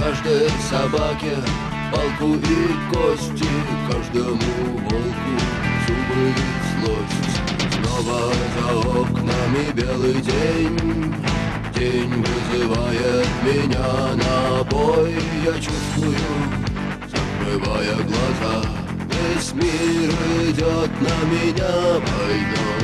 Каждой собаке палку и кости, каждому волку зубы и злость. Снова за окнами белый день, день вызывает меня на бой. Я чувствую, закрывая глаза, весь мир идет на меня войной.